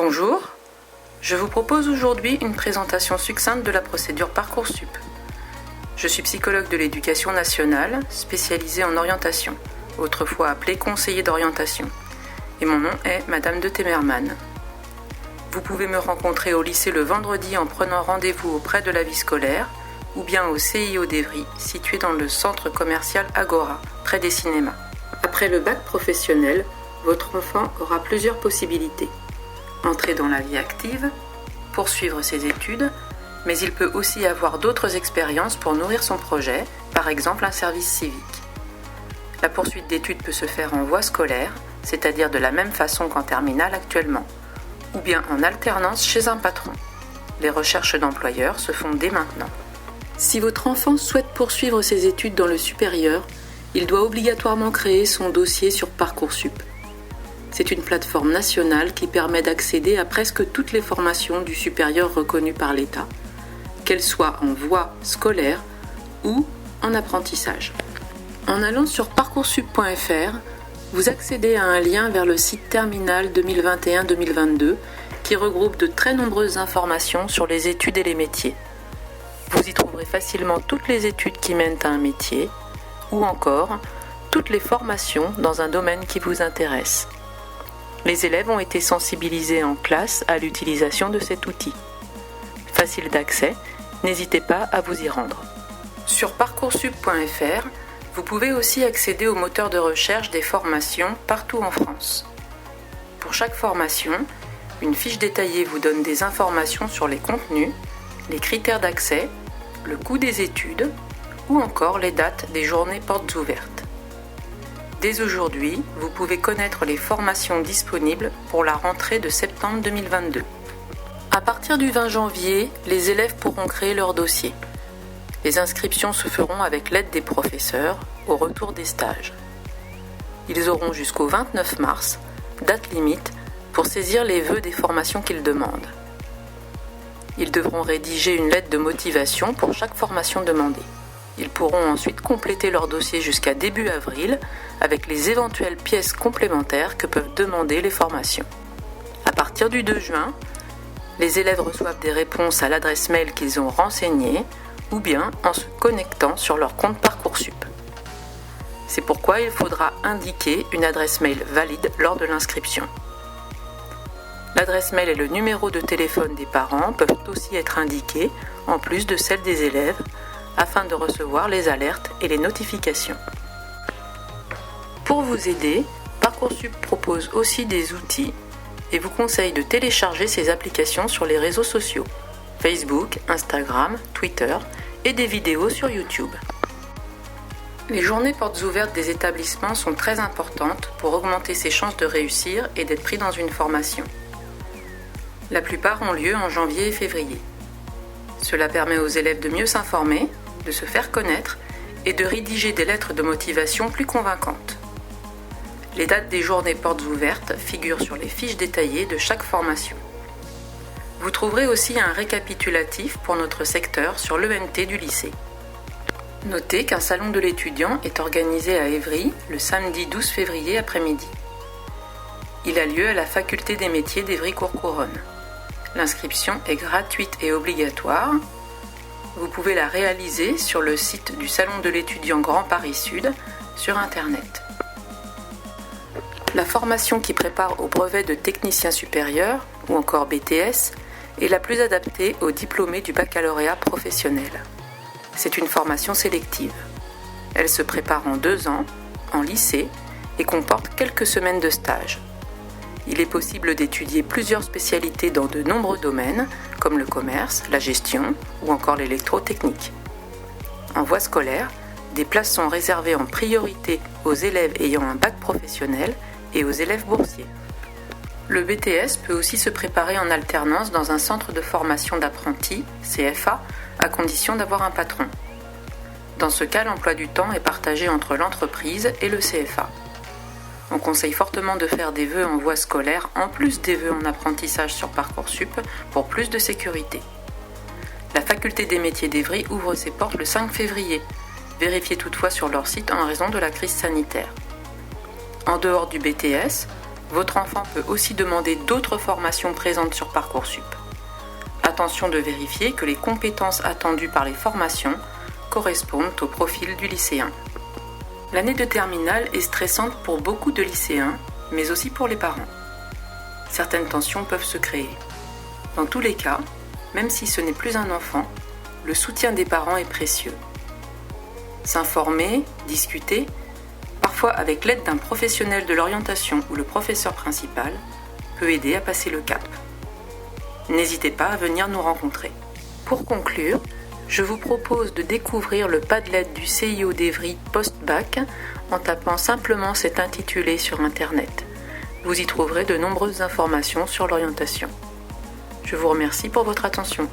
Bonjour, je vous propose aujourd'hui une présentation succincte de la procédure Parcoursup. Je suis psychologue de l'éducation nationale, spécialisée en orientation, autrefois appelée conseiller d'orientation, et mon nom est Madame de Temerman. Vous pouvez me rencontrer au lycée le vendredi en prenant rendez-vous auprès de la vie scolaire, ou bien au CIO d'Évry, situé dans le centre commercial Agora, près des cinémas. Après le bac professionnel, votre enfant aura plusieurs possibilités. Entrer dans la vie active, poursuivre ses études, mais il peut aussi avoir d'autres expériences pour nourrir son projet, par exemple un service civique. La poursuite d'études peut se faire en voie scolaire, c'est-à-dire de la même façon qu'en terminale actuellement, ou bien en alternance chez un patron. Les recherches d'employeurs se font dès maintenant. Si votre enfant souhaite poursuivre ses études dans le supérieur, il doit obligatoirement créer son dossier sur Parcoursup. C'est une plateforme nationale qui permet d'accéder à presque toutes les formations du supérieur reconnues par l'État, qu'elles soient en voie scolaire ou en apprentissage. En allant sur parcoursup.fr, vous accédez à un lien vers le site terminal 2021-2022 qui regroupe de très nombreuses informations sur les études et les métiers. Vous y trouverez facilement toutes les études qui mènent à un métier ou encore toutes les formations dans un domaine qui vous intéresse. Les élèves ont été sensibilisés en classe à l'utilisation de cet outil. Facile d'accès, n'hésitez pas à vous y rendre. Sur parcoursup.fr, vous pouvez aussi accéder au moteur de recherche des formations partout en France. Pour chaque formation, une fiche détaillée vous donne des informations sur les contenus, les critères d'accès, le coût des études ou encore les dates des journées portes ouvertes. Dès aujourd'hui, vous pouvez connaître les formations disponibles pour la rentrée de septembre 2022. À partir du 20 janvier, les élèves pourront créer leur dossier. Les inscriptions se feront avec l'aide des professeurs au retour des stages. Ils auront jusqu'au 29 mars, date limite, pour saisir les vœux des formations qu'ils demandent. Ils devront rédiger une lettre de motivation pour chaque formation demandée. Ils pourront ensuite compléter leur dossier jusqu'à début avril avec les éventuelles pièces complémentaires que peuvent demander les formations. À partir du 2 juin, les élèves reçoivent des réponses à l'adresse mail qu'ils ont renseignée ou bien en se connectant sur leur compte Parcoursup. C'est pourquoi il faudra indiquer une adresse mail valide lors de l'inscription. L'adresse mail et le numéro de téléphone des parents peuvent aussi être indiqués en plus de celle des élèves afin de recevoir les alertes et les notifications. Pour vous aider, Parcoursup propose aussi des outils et vous conseille de télécharger ces applications sur les réseaux sociaux, Facebook, Instagram, Twitter et des vidéos sur YouTube. Les journées portes ouvertes des établissements sont très importantes pour augmenter ses chances de réussir et d'être pris dans une formation. La plupart ont lieu en janvier et février. Cela permet aux élèves de mieux s'informer, de se faire connaître et de rédiger des lettres de motivation plus convaincantes. Les dates des journées portes ouvertes figurent sur les fiches détaillées de chaque formation. Vous trouverez aussi un récapitulatif pour notre secteur sur l'ENT du lycée. Notez qu'un salon de l'étudiant est organisé à Évry le samedi 12 février après-midi. Il a lieu à la faculté des métiers d'Évry-Courcouronnes. L'inscription est gratuite et obligatoire. Vous pouvez la réaliser sur le site du Salon de l'étudiant Grand Paris Sud sur Internet. La formation qui prépare au brevet de technicien supérieur, ou encore BTS, est la plus adaptée aux diplômés du baccalauréat professionnel. C'est une formation sélective. Elle se prépare en 2 ans, en lycée, et comporte quelques semaines de stage. Il est possible d'étudier plusieurs spécialités dans de nombreux domaines, comme le commerce, la gestion ou encore l'électrotechnique. En voie scolaire, des places sont réservées en priorité aux élèves ayant un bac professionnel et aux élèves boursiers. Le BTS peut aussi se préparer en alternance dans un centre de formation d'apprentis, CFA, à condition d'avoir un patron. Dans ce cas, l'emploi du temps est partagé entre l'entreprise et le CFA. On conseille fortement de faire des vœux en voie scolaire en plus des vœux en apprentissage sur Parcoursup pour plus de sécurité. La faculté des métiers d'Évry ouvre ses portes le 5 février. Vérifiez toutefois sur leur site en raison de la crise sanitaire. En dehors du BTS, Votre enfant peut aussi demander d'autres formations présentes sur Parcoursup. Attention de vérifier que les compétences attendues par les formations correspondent au profil du lycéen. L'année de terminale est stressante pour beaucoup de lycéens, mais aussi pour les parents. Certaines tensions peuvent se créer. Dans tous les cas, même si ce n'est plus un enfant, le soutien des parents est précieux. S'informer, discuter, parfois avec l'aide d'un professionnel de l'orientation ou le professeur principal, peut aider à passer le cap. N'hésitez pas à venir nous rencontrer. Pour conclure, je vous propose de découvrir le Padlet du CIO d'Evry Post-Bac en tapant simplement cet intitulé sur Internet. Vous y trouverez de nombreuses informations sur l'orientation. Je vous remercie pour votre attention.